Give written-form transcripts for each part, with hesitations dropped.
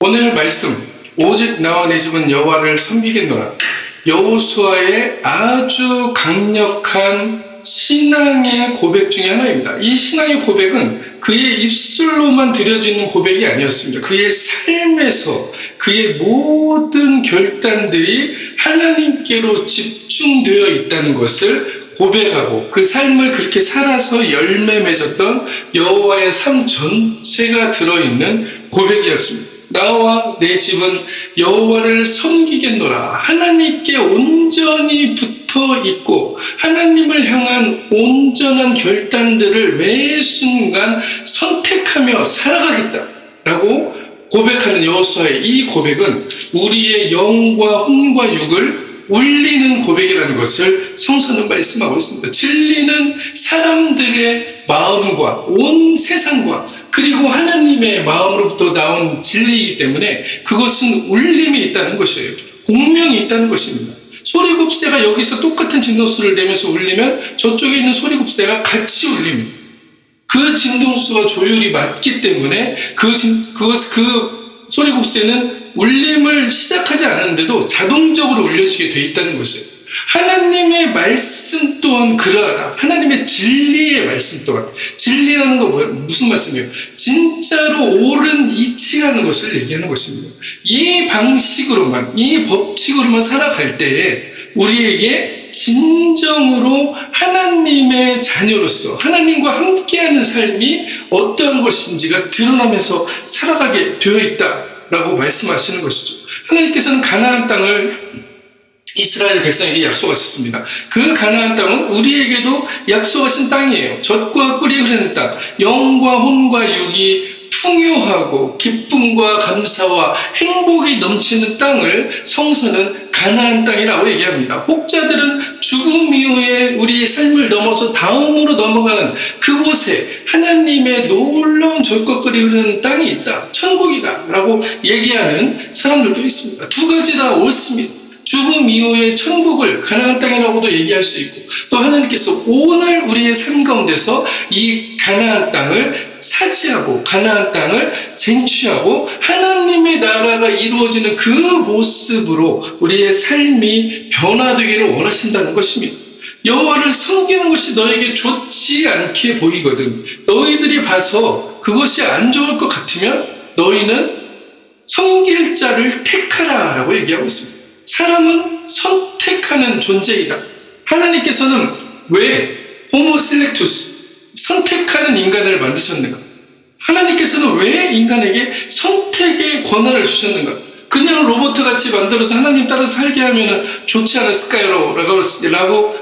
오늘 말씀, 오직 나와 내 집은 여호와를 섬기겠노라. 여호수아의 아주 강력한 신앙의 고백 중에 하나입니다. 이 신앙의 고백은 그의 입술로만 드려지는 고백이 아니었습니다. 그의 삶에서 그의 모든 결단들이 하나님께로 집중되어 있다는 것을 고백하고 그 삶을 그렇게 살아서 열매 맺었던 여호와의 삶 전체가 들어있는 고백이었습니다. 나와 내 집은 여호와를 섬기겠노라. 하나님께 온전히 붙어 있고 하나님을 향한 온전한 결단들을 매 순간 선택하며 살아가겠다라고 고백하는 여호수아의 이 고백은 우리의 영과 혼과 육을 울리는 고백이라는 것을 성서는 말씀하고 있습니다. 진리는 사람들의 마음과 온 세상과 그리고 하나님의 마음으로부터 나온 진리이기 때문에 그것은 울림이 있다는 것이에요. 공명이 있다는 것입니다. 소리곱새가 여기서 똑같은 진동수를 내면서 울리면 저쪽에 있는 소리곱새가 같이 울립니다. 그 진동수와 조율이 맞기 때문에 그 소리곱새는 울림을 시작하지 않았는데도 자동적으로 울려지게 돼 있다는 것이에요. 하나님의 말씀 또한 그러하다. 하나님의 진리의 말씀 또한. 진리라는 거 무슨 말씀이에요? 진짜로 옳은 이치라는 것을 얘기하는 것입니다. 이 방식으로만, 이 법칙으로만 살아갈 때에 우리에게 진정으로 하나님의 자녀로서 하나님과 함께하는 삶이 어떠한 것인지가 드러나면서 살아가게 되어 있다라고 말씀하시는 것이죠. 하나님께서는 가나안 땅을 이스라엘 백성에게 약속하셨습니다. 그 가나안 땅은 우리에게도 약속하신 땅이에요. 젖과 꿀이 흐르는 땅, 영과 혼과 육이 풍요하고 기쁨과 감사와 행복이 넘치는 땅을 성서는 가나안 땅이라고 얘기합니다. 혹자들은 죽음 이후에 우리의 삶을 넘어서 다음으로 넘어가는 그곳에 하나님의 놀라운 젖과 꿀이 흐르는 땅이 있다, 천국이다 라고 얘기하는 사람들도 있습니다. 두 가지 다 옳습니다. 죽음 이후에 천국을 가나안 땅이라고도 얘기할 수 있고, 또 하나님께서 오늘 우리의 삶 가운데서 이 가나안 땅을 차지하고 가나안 땅을 쟁취하고 하나님의 나라가 이루어지는 그 모습으로 우리의 삶이 변화되기를 원하신다는 것입니다. 여호와를 섬기는 것이 너에게 좋지 않게 보이거든 너희들이 봐서 그것이 안 좋을 것 같으면 너희는 섬길 자를 택하라 라고 얘기하고 있습니다. 사람은 선택하는 존재이다. 하나님께서는 왜 호모 실렉투스 선택하는 인간을 만드셨는가? 하나님께서는 왜 인간에게 선택의 권한을 주셨는가? 그냥 로봇같이 만들어서 하나님 따라서 살게 하면 좋지 않았을까요? 라고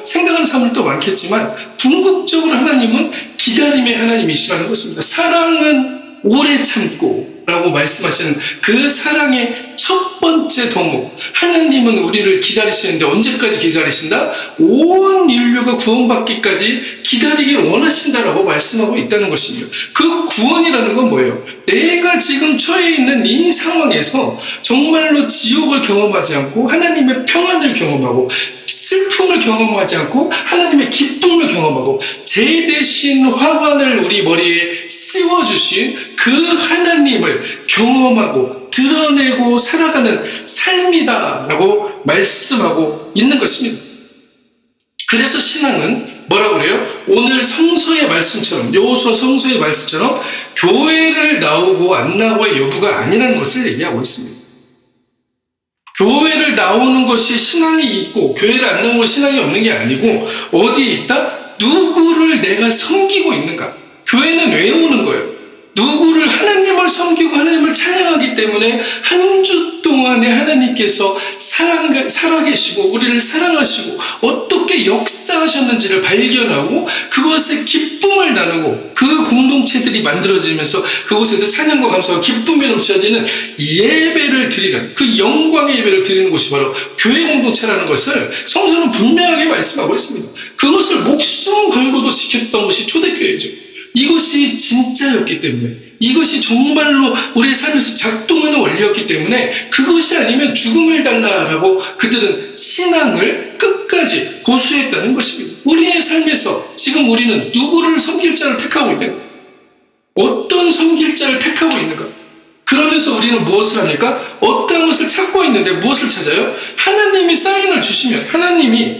생각하는 사람들도 많겠지만 궁극적으로 하나님은 기다림의 하나님이시라는 것입니다. 사랑은 오래 참고 라고 말씀하시는 그 사랑의 첫 번째 덕목, 하나님은 우리를 기다리시는데 언제까지 기다리신다? 온 인류가 구원받기까지 기다리길 원하신다라고 말씀하고 있다는 것입니다. 그 구원이라는 건 뭐예요? 내가 지금 처해 있는 이 상황에서 정말로 지옥을 경험하지 않고 하나님의 평안을 경험하고 슬픔을 경험하지 않고 하나님의 기쁨을 경험하고 제 대신 화관을 우리 머리에 씌워주신 그 하나님을 경험하고 드러내고 살아가는 삶이다라고 말씀하고 있는 것입니다. 그래서 신앙은 뭐라고 그래요? 오늘 성서의 말씀처럼, 여호수아 성서의 말씀처럼 교회를 나오고 안 나오고의 여부가 아니라는 것을 얘기하고 있습니다. 교회를 나오는 것이 신앙이 있고 교회를 안 나오는 것이 신앙이 없는 게 아니고 어디에 있다? 누구를 내가 섬기고 있는가? 교회는 왜 오는 거예요? 누구를 하나님을 섬기고 하나님을 찬양하기 때문에 한 주 동안에 하나님께서 살아계시고 우리를 사랑하시고 어떻게 역사하셨는지를 발견하고 그것에 기쁨을 나누고 그 공동체들이 만들어지면서 그곳에서 찬양과 감사와 기쁨이 넘쳐지는 예배를 드리는 그 영광의 예배를 드리는 곳이 바로 교회 공동체라는 것을 성서는 분명하게 말씀하고 있습니다. 그것을 목숨 걸고도 지켰던 것이 초대교회죠. 이것이 진짜였기 때문에 이것이 정말로 우리의 삶에서 작동하는 원리였기 때문에 그것이 아니면 죽음을 달라라고 그들은 신앙을 끝까지 고수했다는 것입니다. 우리의 삶에서 지금 우리는 누구를 섬길 자를 택하고 있는가? 어떤 섬길 자를 택하고 있는가? 그러면서 우리는 무엇을 합니까? 어떤 것을 찾고 있는데 무엇을 찾아요? 하나님이 사인을 주시면, 하나님이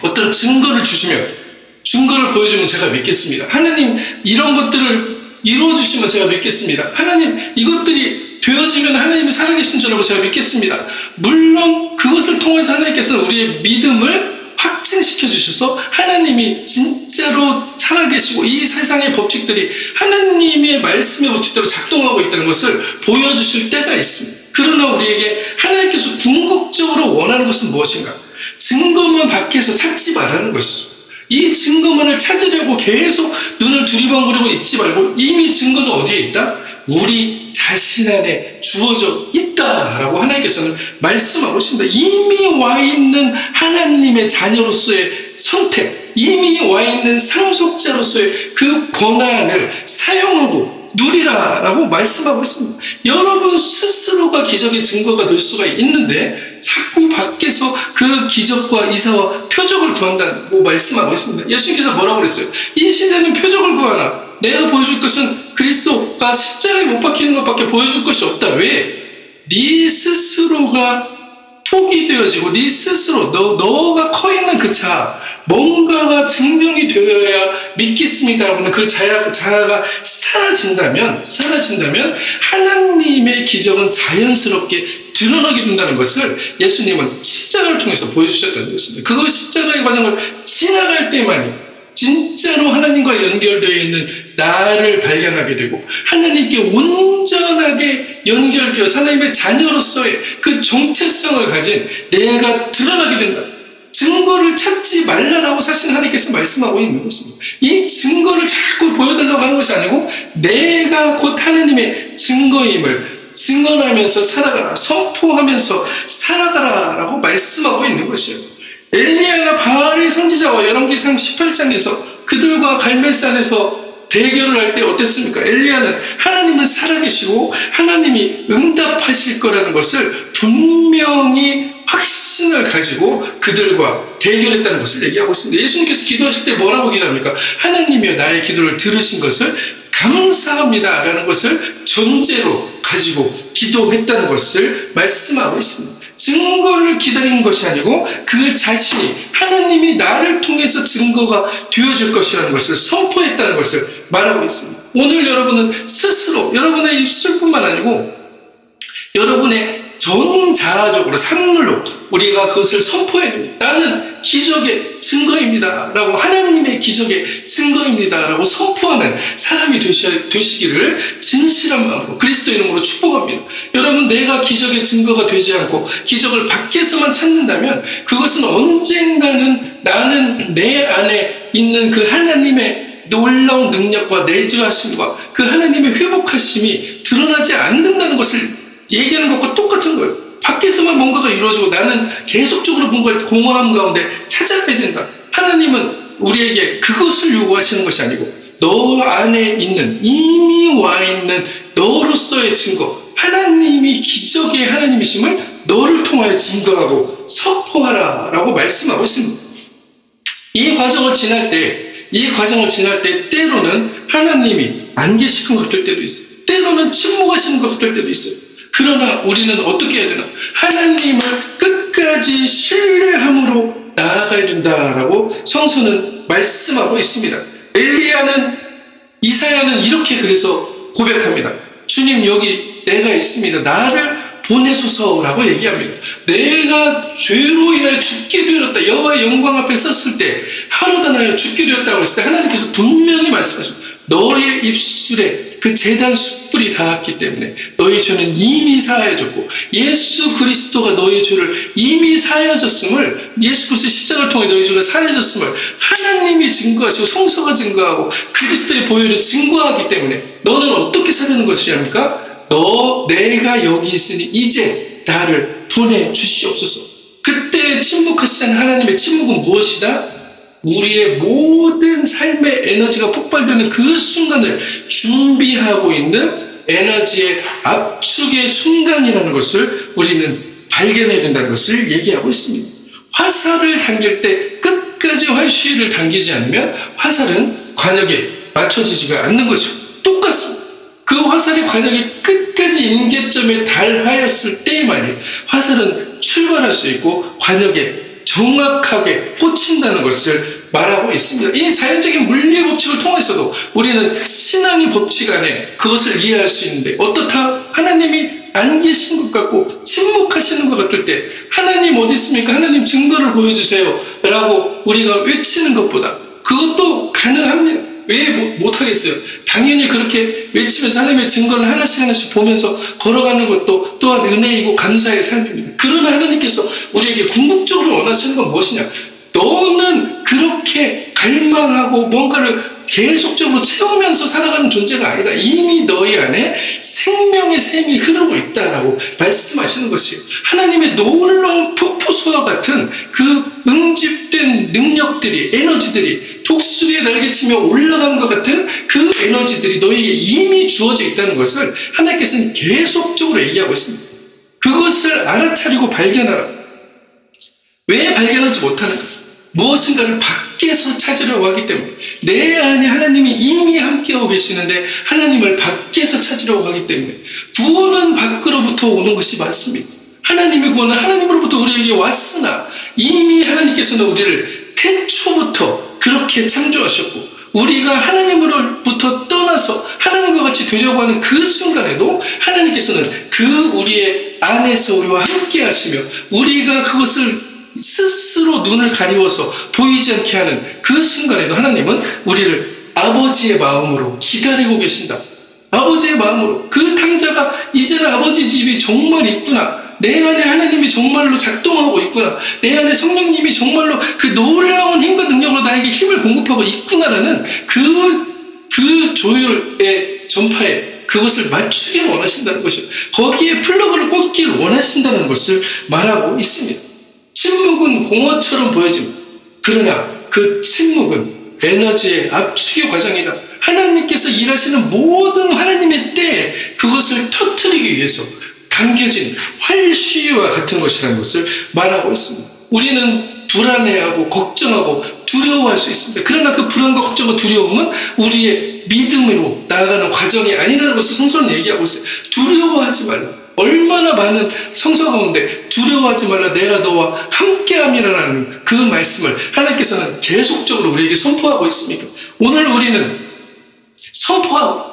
어떤 증거를 주시면, 증거를 보여주면 제가 믿겠습니다. 하나님 이런 것들을 이루어주시면 제가 믿겠습니다. 하나님 이것들이 되어지면 하나님이 살아계신 줄 알고 제가 믿겠습니다. 물론 그것을 통해서 하나님께서는 우리의 믿음을 확증시켜 주셔서 하나님이 진짜로 살아계시고 이 세상의 법칙들이 하나님의 말씀의 법칙대로 작동하고 있다는 것을 보여주실 때가 있습니다. 그러나 우리에게 하나님께서 궁극적으로 원하는 것은 무엇인가? 증거만 밖에서 찾지 말라는 것이죠. 이 증거만을 찾으려고 계속 눈을 두리번거리고 있지 말고 이미 증거는 어디에 있다? 우리 자신 안에 주어져 있다라고 하나님께서는 말씀하고 있습니다. 이미 와 있는 하나님의 자녀로서의 선택, 이미 와 있는 상속자로서의 그 권한을 사용하고 누리라라고 말씀하고 있습니다. 여러분 스스로가 기적의 증거가 될 수가 있는데 자꾸 밖에서 그 기적과 이사와 표적을 구한다고 말씀하고 있습니다. 예수님께서 뭐라고 그랬어요? 이 시대는 표적을 구하라. 내가 보여줄 것은 그리스도가 십자가에 못 박히는 것밖에 보여줄 것이 없다. 왜? 네 스스로가 포기되어지고 네 스스로 너가 커 있는 그 자아, 뭔가가 증명이 되어야 믿겠습니다라고는 그 자아가 사라진다면 하나님의 기적은 자연스럽게 드러나게 된다는 것을 예수님은 십자가를 통해서 보여주셨다는 것입니다. 그 십자가의 과정을 지나갈 때만이 진짜로 하나님과 연결되어 있는 나를 발견하게 되고 하나님께 온전하게 연결되어 하나님의 자녀로서의 그 정체성을 가진 내가 드러나게 된다. 증거를 찾지 말라라고 사실 하나님께서 말씀하고 있는 것입니다. 이 증거를 자꾸 보여달라고 하는 것이 아니고 내가 곧 하나님의 증거임을 증언하면서 살아가라, 선포하면서 살아가라라고 말씀하고 있는 것이에요. 엘리야가 바알의 선지자와 열왕기상 18장에서 그들과 갈멜산에서 대결을 할 때 어땠습니까? 엘리야는 하나님은 살아계시고 하나님이 응답하실 거라는 것을 분명히 확신을 가지고 그들과 대결했다는 것을 얘기하고 있습니다. 예수님께서 기도하실 때 뭐라고 기도합니까? 하나님이여 나의 기도를 들으신 것을 감사합니다 라는 것을 전제로 가지고 기도했다는 것을 말씀하고 있습니다. 증거를 기다리는 것이 아니고 그 자신이 하나님이 나를 통해서 증거가 되어질 것이라는 것을 선포했다는 것을 말하고 있습니다. 오늘 여러분은 스스로 여러분의 입술뿐만 아니고 여러분의 전 자아적으로 산물로 우리가 그것을 선포해야 됩니다. 나는 기적의 증거입니다 라고 하나님의 기적의 증거입니다 라고 선포하는 사람이 되시기를 진실한 마음으로 그리스도 이름으로 축복합니다. 여러분 내가 기적의 증거가 되지 않고 기적을 밖에서만 찾는다면 그것은 언젠가는 나는 내 안에 있는 그 하나님의 놀라운 능력과 내주하심과 그 하나님의 회복하심이 드러나지 않는다는 것을 얘기하는 것과 똑같은 거예요. 밖에서만 뭔가가 이루어지고 나는 계속적으로 뭔가를 공허함 가운데 찾아야 된다. 하나님은 우리에게 그것을 요구하시는 것이 아니고 너 안에 있는 이미 와 있는 너로서의 증거, 하나님이 기적의 하나님이심을 너를 통하여 증거하고 선포하라 라고 말씀하고 있습니다. 이 과정을 지날 때 때로는 하나님이 안 계시는 것 같을 때도 있어요. 때로는 침묵하시는 것 같을 때도 있어요. 그러나 우리는 어떻게 해야 되나? 하나님을 끝까지 신뢰함으로 나아가야 된다라고 성서는 말씀하고 있습니다. 이사야는 이렇게 그래서 고백합니다. 주님 여기 내가 있습니다. 나를 보내소서라고 얘기합니다. 내가 죄로 인하여 죽게 되었다. 여호와의 영광 앞에 섰을 때 하루도 나여 죽게 되었다고 했을 때 하나님께서 분명히 말씀하십니다. 너의 입술에 그 제단 숯불이 닿았기 때문에 너의 죄는 이미 사하여졌고 예수 그리스도가 너의 죄를 이미 사하여졌음을 예수 그리스도의 십자가를 통해 너의 죄가 사하여졌음을 하나님이 증거하시고 성서가 증거하고 그리스도의 보혈이 증거하기 때문에 너는 어떻게 살려는 것이랍니까? 내가 여기 있으니 이제 나를 보내주시옵소서. 그때 침묵하시지 않은 하나님의 침묵은 무엇이다? 우리의 모든 삶의 에너지가 폭발되는 그 순간을 준비하고 있는 에너지의 압축의 순간이라는 것을 우리는 발견해야 된다는 것을 얘기하고 있습니다. 화살을 당길 때 끝까지 활시위를 당기지 않으면 화살은 관역에 맞춰지지가 않는 것이고 똑같습니다. 그 화살이 관역의 끝까지 임계점에 달하였을 때에 말이에요. 화살은 출발할 수 있고 관역에 정확하게 꽂힌다는 것을 말하고 있습니다. 이 자연적인 물리의 법칙을 통해서도 우리는 신앙의 법칙 안에 그것을 이해할 수 있는데, 어떻다? 하나님이 안 계신 것 같고 침묵하시는 것 같을 때 하나님 어디 있습니까? 하나님 증거를 보여주세요 라고 우리가 외치는 것보다, 그것도 가능합니다. 왜 못하겠어요? 당연히 그렇게 외치면서 하나님의 증거를 하나씩 하나씩 보면서 걸어가는 것도 또한 은혜이고 감사의 삶입니다. 그러나 하나님께서 우리에게 궁극적으로 원하시는 건 무엇이냐? 너는 그렇게 갈망하고 뭔가를 계속적으로 채우면서 살아가는 존재가 아니다. 이미 너희 안에 생명의 샘이 흐르고 있다라고 말씀하시는 것이에요. 하나님의 놀라운 폭포수와 같은 그 응집된 능력들이, 에너지들이 독수리에 날개치며 올라간 것 같은 그 에너지들이 너희에게 이미 주어져 있다는 것을 하나님께서는 계속적으로 얘기하고 있습니다. 그것을 알아차리고 발견하라. 왜 발견하지 못하는가? 무엇인가를 밖에서 찾으려고 하기 때문에, 내 안에 하나님이 이미 함께하고 계시는데 하나님을 밖에서 찾으려고 하기 때문에, 구원은 밖으로부터 오는 것이 맞습니다. 하나님의 구원은 하나님으로부터 우리에게 왔으나 이미 하나님께서는 우리를 태초부터 그렇게 창조하셨고, 우리가 하나님으로부터 떠나서 하나님과 같이 되려고 하는 그 순간에도 하나님께서는 그 우리의 안에서 우리와 함께 하시며, 우리가 그것을 스스로 눈을 가리워서 보이지 않게 하는 그 순간에도 하나님은 우리를 아버지의 마음으로 기다리고 계신다. 아버지의 마음으로. 그 탕자가 이제는 아버지 집이 정말 있구나. 내 안에 하나님이 정말로 작동하고 있구나. 내 안에 성령님이 정말로 그 놀라운 힘과 능력으로 나에게 힘을 공급하고 있구나라는 그 조율의 전파에 그것을 맞추기를 원하신다는 것이요. 거기에 플러그를 꽂기를 원하신다는 것을 말하고 있습니다. 침묵은 공허처럼 보여집니다. 그러나 그 침묵은 에너지의 압축의 과정이다. 하나님께서 일하시는 모든 하나님의 때에 그것을 터뜨리기 위해서 당겨진 활시위와 같은 것이라는 것을 말하고 있습니다. 우리는 불안해하고 걱정하고 두려워할 수 있습니다. 그러나 그 불안과 걱정과 두려움은 우리의 믿음으로 나아가는 과정이 아니라는 것을 성서는 얘기하고 있어요. 두려워하지 말라. 얼마나 많은 성서 가운데 두려워하지 말라, 내가 너와 함께함이라는 그 말씀을 하나님께서는 계속적으로 우리에게 선포하고 있습니다. 오늘 우리는 선포하고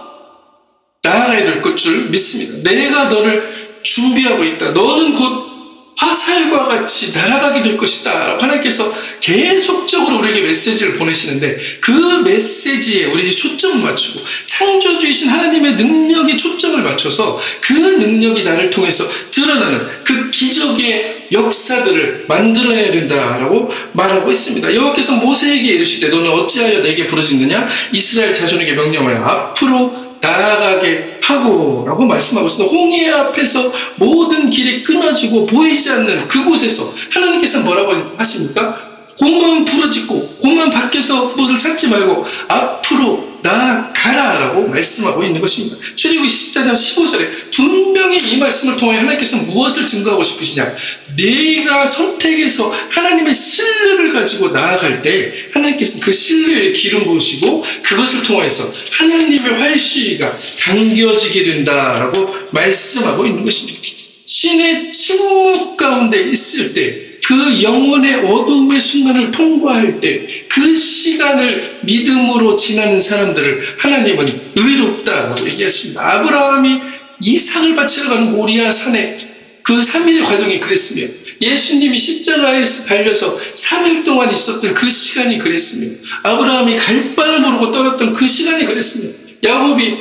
나아가야 될 것 줄 믿습니다. 내가 너를 준비하고 있다. 너는 곧 화살과 같이 날아가게 될 것이다 라고 하나님께서 계속적으로 우리에게 메시지를 보내시는데, 그 메시지에 우리에게 초점을 맞추고 창조주이신 하나님의 능력에 초점을 맞춰서 그 능력이 나를 통해서 드러나는 그 기적의 역사들을 만들어내야 된다라고 말하고 있습니다. 여호와께서 모세에게 이르시되 너는 어찌하여 내게 부르짖느냐? 이스라엘 자손에게 명령하여 앞으로 나아가게 하고 라고 말씀하고 있습니다. 홍해 앞에서 모든 길이 끊어지고 보이지 않는 그곳에서 하나님께서 뭐라고 하십니까? 고만 부러짓고 고만 밖에서 무엇을 찾지 말고 앞으로 나아가라 라고 말씀하고 있는 것입니다. 출애굽기 14장 15절에 분명히 이 말씀을 통해 하나님께서 무엇을 증거하고 싶으시냐? 네가 선택해서 하나님의 신뢰를 가지고 나아갈 때 하나님께서 그 신뢰의 기름 부으시고 그것을 통해서 하나님의 활시위가 당겨지게 된다라고 말씀하고 있는 것입니다. 신의 침묵 가운데 있을 때, 그 영혼의 어둠의 순간을 통과할 때 그 시간을 믿음으로 지나는 사람들을 하나님은 의롭다라고 얘기하십니다. 아브라함이 이삭을 바치러 가는 모리아 산에 그 3일의 과정이 그랬으며, 예수님이 십자가에서 달려서 3일 동안 있었던 그 시간이 그랬으며, 아브라함이 갈 바를 모르고 떠났던 그 시간이 그랬으며, 야곱이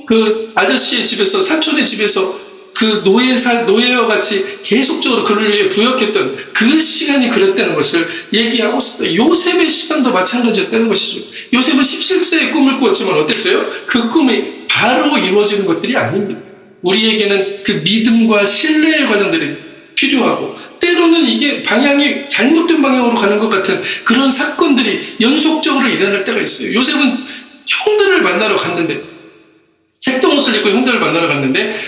그 아저씨의 집에서, 사촌의 집에서 그 노예와 같이 계속적으로 그를 위해 부역했던 그 시간이 그랬다는 것을 얘기하고 있습니다. 요셉의 시간도 마찬가지였다는 것이죠. 요셉은 17세에 꿈을 꾸었지만 어땠어요? 그 꿈이 바로 이루어지는 것들이 아닙니다. 우리에게는 그 믿음과 신뢰의 과정들이 필요하고, 때로는 이게 방향이 잘못된 방향으로 가는 것 같은 그런 사건들이 연속적으로 일어날 때가 있어요. 요셉은 형들을 만나러 갔는데, 색동 옷을 입고 형들을 만나러 갔는데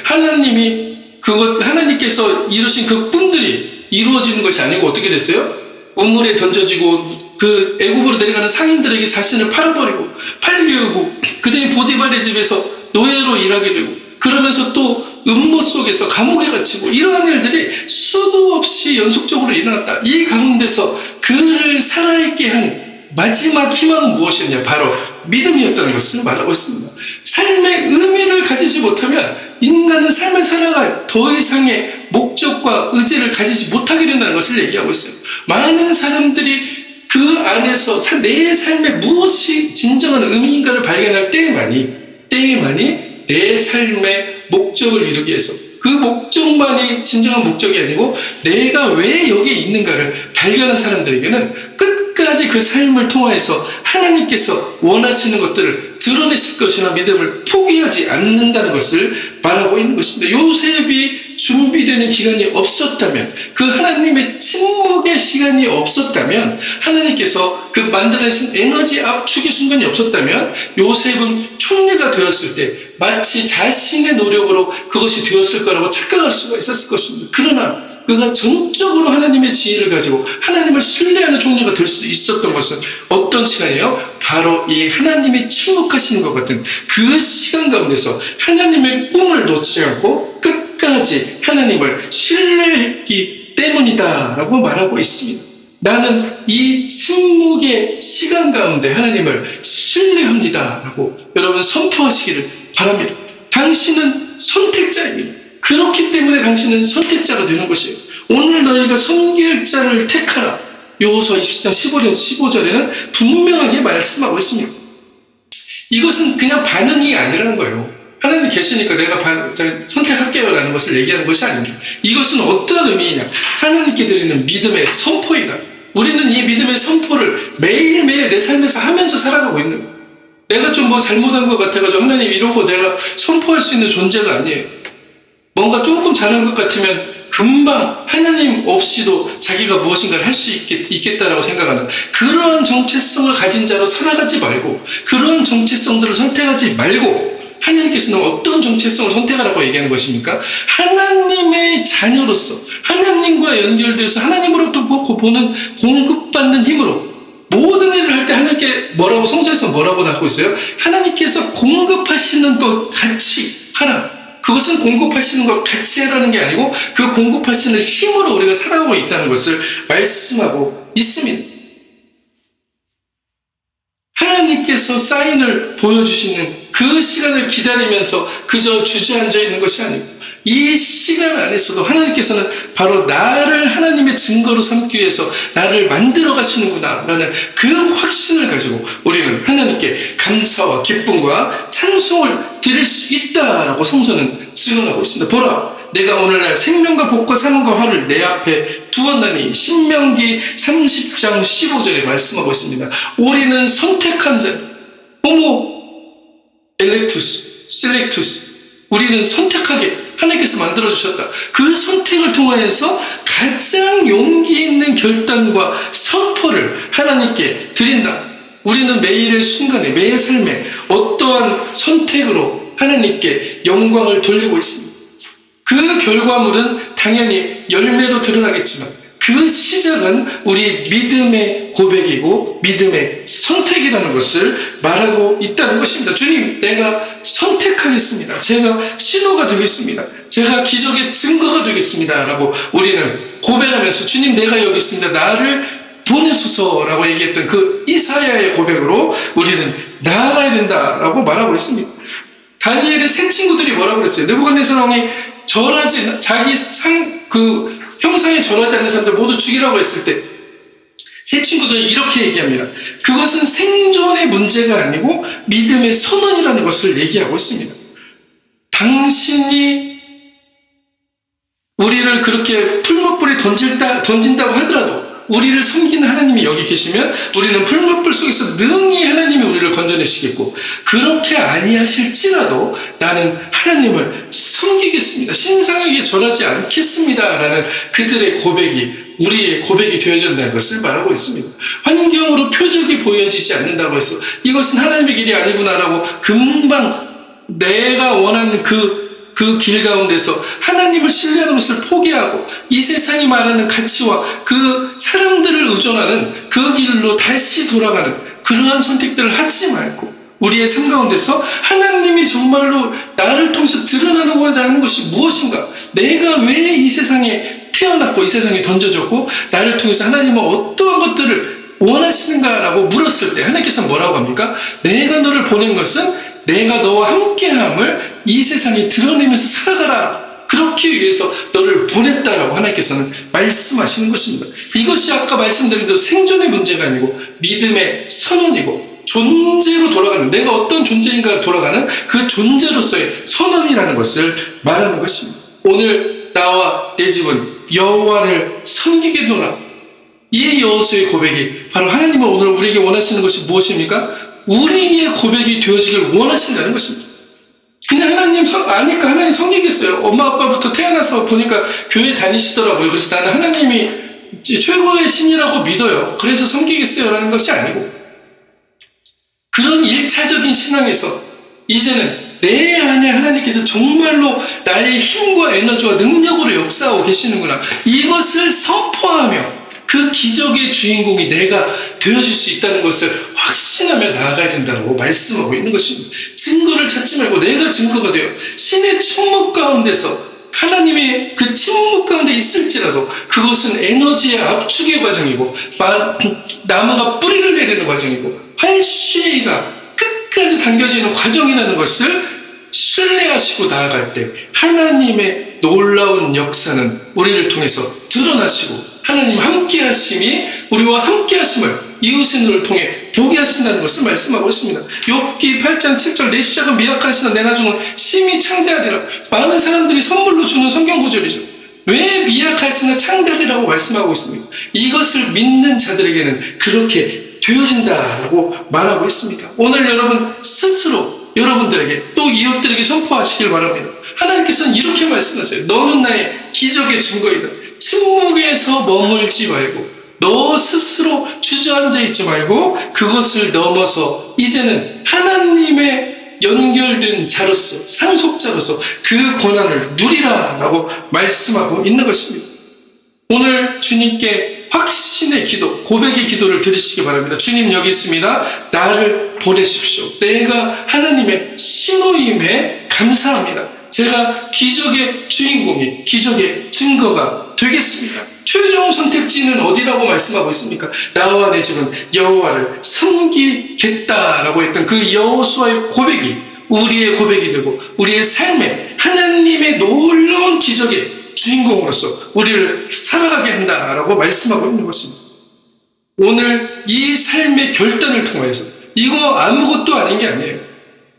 하나님께서 이루신 그 꿈들이 이루어지는 것이 아니고 어떻게 됐어요? 우물에 던져지고 그 애굽으로 내려가는 상인들에게 자신을 팔아버리고 팔려고, 그다음에 보디발의 집에서 노예로 일하게 되고 그러면서 또 음모 속에서 감옥에 갇히고 이러한 일들이 수도 없이 연속적으로 일어났다. 이 가운데서 그를 살아있게 한 마지막 희망은 무엇이었냐? 바로 믿음이었다는 것을 말하고 있습니다. 삶의 의미를 가지지 못하면 인간은 삶을 살아갈 더 이상의 목적과 의지를 가지지 못하게 된다는 것을 얘기하고 있어요. 많은 사람들이 그 안에서 내 삶에 무엇이 진정한 의미인가를 발견할 때에만이 내 삶의 목적을 이루기 위해서 그 목적만이 진정한 목적이 아니고 내가 왜 여기에 있는가를 발견한 사람들에게는 끝까지 그 삶을 통해서 하나님께서 원하시는 것들을 드러내실 것이나 믿음을 포기하지 않는다는 것을 말하고 있는 것입니다. 요셉이 준비되는 기간이 없었다면, 그 하나님의 침묵의 시간이 없었다면, 하나님께서 그 만들어내신 에너지 압축의 순간이 없었다면 요셉은 총리가 되었을 때 마치 자신의 노력으로 그것이 되었을 거라고 착각할 수가 있었을 것입니다. 그러나 그가 전적으로 하나님의 지혜를 가지고 하나님을 신뢰하는 총리가 될 수 있었던 것은 어떤 시간이에요? 바로 이 하나님이 침묵하시는 것 같은 그 시간 가운데서 하나님의 꿈을 놓지 않고 끝까지 하나님을 신뢰했기 때문이다 라고 말하고 있습니다. 나는 이 침묵의 시간 가운데 하나님을 신뢰합니다 라고 여러분 선포하시기를 바랍니다. 당신은 선택자입니다. 그렇기 때문에 당신은 선택자가 되는 것이에요. 오늘 너희가 섬길 자를 택하라. 요호수아 20장 15절에는 분명하게 말씀하고 있습니다. 이것은 그냥 반응이 아니라는 거예요. 하나님 계시니까 내가 선택할게요 라는 것을 얘기하는 것이 아닙니다. 이것은 어떤 의미이냐? 하나님께 드리는 믿음의 선포이다. 우리는 이 믿음의 선포를 매일매일 내 삶에서 하면서 살아가고 있는 거예요. 내가 좀 잘못한 것 같아가지고 하나님 이러고 내가 선포할 수 있는 존재가 아니에요. 뭔가 조금 잘한 것 같으면 금방 하나님 없이도 자기가 무엇인가를 할 수 있겠다라고 생각하는 그러한 정체성을 가진 자로 살아가지 말고, 그러한 정체성들을 선택하지 말고, 하나님께서는 어떤 정체성을 선택하라고 얘기하는 것입니까? 하나님의 자녀로서 하나님과 연결돼서 하나님으로부터 보는 공급받는 힘으로 모든 일을 할 때 하나님께 성서에서 뭐라고 나오고 있어요? 하나님께서 공급하시는 것 같이 하라. 그것은 공급하시는 것 같이 하라는 게 아니고 그 공급하시는 힘으로 우리가 살아가고 있다는 것을 말씀하고 있습니다. 하나님께서 사인을 보여주시는 그 시간을 기다리면서 그저 주저앉아 있는 것이 아니고 이 시간 안에서도 하나님께서는 바로 나를 하나님의 증거로 삼기 위해서 나를 만들어 가시는구나 라는 그 확신을 가지고 우리는 하나님께 감사와 기쁨과 찬송을 드릴 수 있다라고 성서는 증언하고 있습니다. 보라, 내가 오늘날 생명과 복과 사망과 화를 내 앞에 두었나니 신명기 30장 15절에 말씀하고 있습니다. 우리는 선택한 자, 호모 엘렉투스, 셀렉투스, 우리는 선택하게 하나님께서 만들어주셨다. 그 선택을 통해서 가장 용기 있는 결단과 선포를 하나님께 드린다. 우리는 매일의 순간에, 매일 삶에 어떠한 선택으로 하나님께 영광을 돌리고 있습니다. 그 결과물은 당연히 열매로 드러나겠지만 그 시작은 우리 믿음의 고백이고 믿음의 선택이라는 것을 말하고 있다는 것입니다. 주님, 내가 선택하겠습니다. 제가 신호가 되겠습니다. 제가 기적의 증거가 되겠습니다. 라고 우리는 고백하면서 주님, 내가 여기 있습니다. 나를 보내소서라고 얘기했던 그 이사야의 고백으로 우리는 나아가야 된다라고 말하고 있습니다. 다니엘의 세 친구들이 뭐라고 그랬어요? 느부갓네살 왕이 자기 형상에 절하지 않는 사람들 모두 죽이라고 했을 때 세 친구들은 이렇게 얘기합니다. 그것은 생존의 문제가 아니고 믿음의 선언이라는 것을 얘기하고 있습니다. 당신이 우리를 그렇게 풀무불에 던진다고 하더라도 우리를 섬기는 하나님이 여기 계시면 우리는 풀무불 속에서 능히 하나님이 우리를 건져내시겠고, 그렇게 아니하실지라도 나는 하나님을 섬기겠습니다. 신상에게 절하지 않겠습니다. 라는 그들의 고백이 우리의 고백이 되어진다는 것을 말하고 있습니다. 환경으로 표적이 보여지지 않는다고 해서 이것은 하나님의 길이 아니구나라고 금방 내가 원하는 그 길 가운데서 하나님을 신뢰하는 것을 포기하고 이 세상이 말하는 가치와 그 사람들을 의존하는 그 길로 다시 돌아가는 그러한 선택들을 하지 말고 우리의 삶 가운데서 하나님이 정말로 나를 통해서 드러나고자 하는 것이 무엇인가? 내가 왜 이 세상에 태어났고 이 세상에 던져졌고 나를 통해서 하나님은 어떠한 것들을 원하시는가라고 물었을 때 하나님께서 뭐라고 합니까? 내가 너를 보낸 것은 내가 너와 함께함을 이 세상에 드러내면서 살아가라. 그렇게 위해서 너를 보냈다라고 하나님께서는 말씀하시는 것입니다. 이것이 아까 말씀드린 대로 생존의 문제가 아니고 믿음의 선언이고 존재로 돌아가는, 내가 어떤 존재인가 돌아가는 그 존재로서의 선언이라는 것을 말하는 것입니다. 오늘 나와 내 집은 여호와를 섬기겠노라. 이 여호수의 고백이 바로 하나님은 오늘 우리에게 원하시는 것이 무엇입니까? 우리의 고백이 되어지길 원하신다는 것입니다. 그냥 하나님 아니까 하나님 섬기겠어요. 엄마 아빠부터 태어나서 보니까 교회 다니시더라고요. 그래서 나는 하나님이 최고의 신이라고 믿어요. 그래서 섬기겠어요 라는 것이 아니고, 그런 1차적인 신앙에서 이제는 내 안에 하나님께서 정말로 나의 힘과 에너지와 능력으로 역사하고 계시는구나, 이것을 선포하며 그 기적의 주인공이 내가 되어질 수 있다는 것을 확신하며 나아가야 된다고 말씀하고 있는 것입니다. 증거를 찾지 말고 내가 증거가 되어 신의 침묵 가운데서 하나님의 그 침묵 가운데 있을지라도 그것은 에너지의 압축의 과정이고 나무가 뿌리를 내리는 과정이고 활쉬가 끝까지 당겨지는 과정이라는 것을 신뢰하시고 나아갈 때 하나님의 놀라운 역사는 우리를 통해서 드러나시고 하나님 함께 하심이 우리와 함께 하심을 이웃의 눈을 통해 보게 하신다는 것을 말씀하고 있습니다. 욥기 8장 7절 내 시작은 미약하시나 내 나중은 심히 창대하리라. 많은 사람들이 선물로 주는 성경 구절이죠. 왜 미약하시나 창대하리라고 말씀하고 있습니까? 이것을 믿는 자들에게는 그렇게 되어진다라고 말하고 있습니다. 오늘 여러분 스스로 여러분들에게 또 이웃들에게 선포하시길 바랍니다. 하나님께서는 이렇게 말씀하세요. 너는 나의 기적의 증거이다. 침묵에서 머물지 말고 너 스스로 주저앉아 있지 말고 그것을 넘어서 이제는 하나님의 연결된 자로서 상속자로서 그 권한을 누리라 라고 말씀하고 있는 것입니다. 오늘 주님께 확신의 기도, 고백의 기도를 드리시기 바랍니다. 주님 여기 있습니다. 나를 보내십시오. 내가 하나님의 신호임에 감사합니다. 제가 기적의 주인공이 기적의 증거가 되겠습니다. 최종 선택지는 어디라고 말씀하고 있습니까? 나와 내 집은 여호와를 섬기겠다라고 했던 그 여호수아의 고백이 우리의 고백이 되고 우리의 삶에 하나님의 놀라운 기적의 주인공으로서 우리를 살아가게 한다라고 말씀하고 있는 것입니다. 오늘 이 삶의 결단을 통해서 이거 아무것도 아닌 게 아니에요.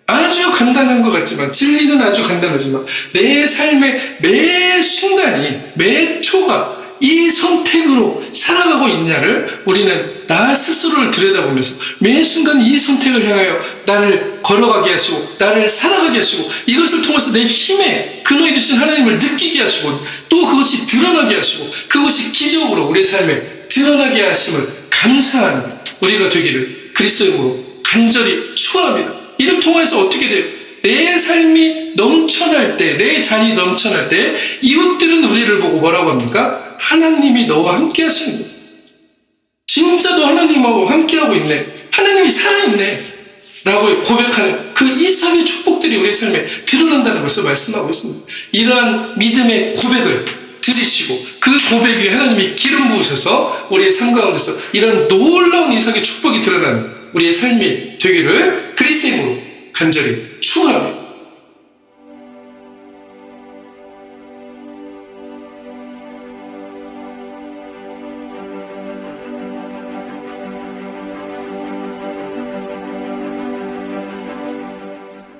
아주 간단한 것 같지만 진리는 아주 간단하지만 내 삶의 매 순간이 매 초가 이 선택으로 살아가고 있냐를 우리는 나 스스로를 들여다보면서 매 순간 이 선택을 향하여 나를 걸어가게 하시고 나를 살아가게 하시고 이것을 통해서 내 힘에 근원이 되신 하나님을 느끼게 하시고 또 그것이 드러나게 하시고 그것이 기적으로 우리의 삶에 드러나게 하심을 감사하는 우리가 되기를 그리스도의 이름으로 간절히 축원합니다. 이를 통해서 어떻게 돼요? 내 삶이 넘쳐날 때, 내 잔이 넘쳐날 때 이웃들은 우리를 보고 뭐라고 합니까? 하나님이 너와 함께 하시는 거예요. 진짜 너 하나님하고 함께하고 있네. 하나님이 살아있네. 라고 고백하는 그 이상의 축복들이 우리의 삶에 드러난다는 것을 말씀하고 있습니다. 이러한 믿음의 고백을 들으시고 그 고백 위에 하나님이 기름 부으셔서 우리의 삶 가운데서 이런 놀라운 이상의 축복이 드러나는 우리의 삶이 되기를 그리스도의 이름으로 간절히 축원합니다.